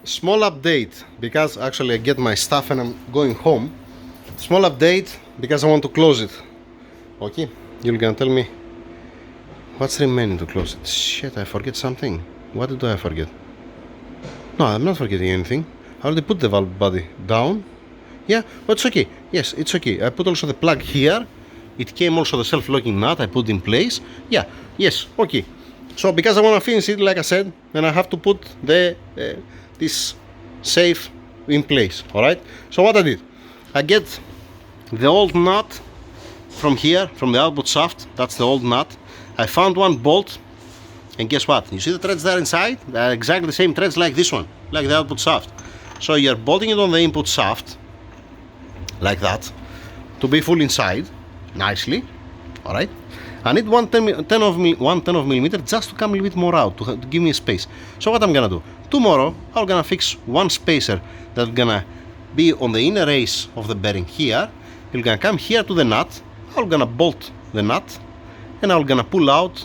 small update, because actually I get my stuff and I'm going home. Small update because I want to close it. Okay, you're gonna tell me what's remaining to close it. Shit, I forget something. What did I forget? No, I'm not forgetting anything. I already put the valve body down. Yeah, but it's okay. Yes, it's okay. I put also the plug here. It came also the self-locking nut I put in place. Yeah, yes, okay. So because I want to finish it, like I said, then I have to put the this safe in place. All right. So what I did, I get the old nut from here, from the output shaft. That's the old nut. I found one bolt, and guess what? You see the threads there inside? They're exactly the same threads like this one, like the output shaft. So you're bolting it on the input shaft, like that, to be full inside, nicely. All right. I need 1/10 of millimeter just to come a little bit more out, to give me a space. So what I'm gonna do, tomorrow I'm gonna fix one spacer that's gonna be on the inner race of the bearing here. It's gonna come here to the nut. I'm gonna bolt the nut, and I'm gonna pull out.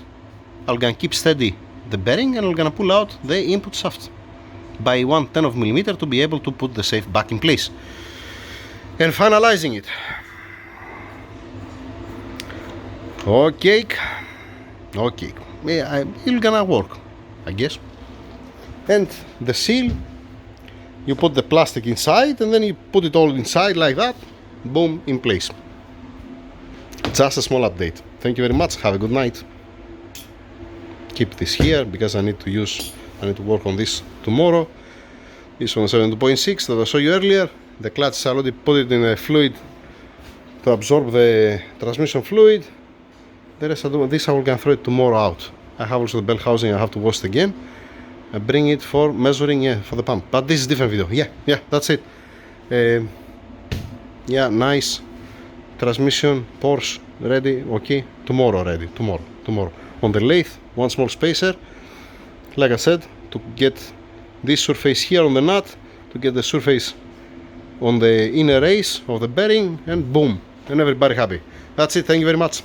I'm gonna keep steady the bearing, and I'm gonna pull out the input shaft by 1/10 of millimeter to be able to put the safe back in place. And finalizing it. Okay, yeah, it's gonna work, I guess. And the seal, you put the plastic inside, and then you put it all inside like that. Boom, in place. Just a small update. Thank you very much. Have a good night. Keep this here because I need to work on this tomorrow. This one 7.6 that I showed you earlier. The clutch, I already put it in a fluid to absorb the transmission fluid. The rest I do this, I will gonna throw it tomorrow out. I have also the bell housing, I have to wash it again. I bring it for measuring, yeah, for the pump. But this is different video. Yeah, that's it. Yeah, nice. Transmission, Porsche, ready, okay. Tomorrow ready, tomorrow. On the lathe, one small spacer. Like I said, to get this surface here on the nut, to get the surface on the inner race of the bearing, and boom, and everybody happy. That's it, thank you very much.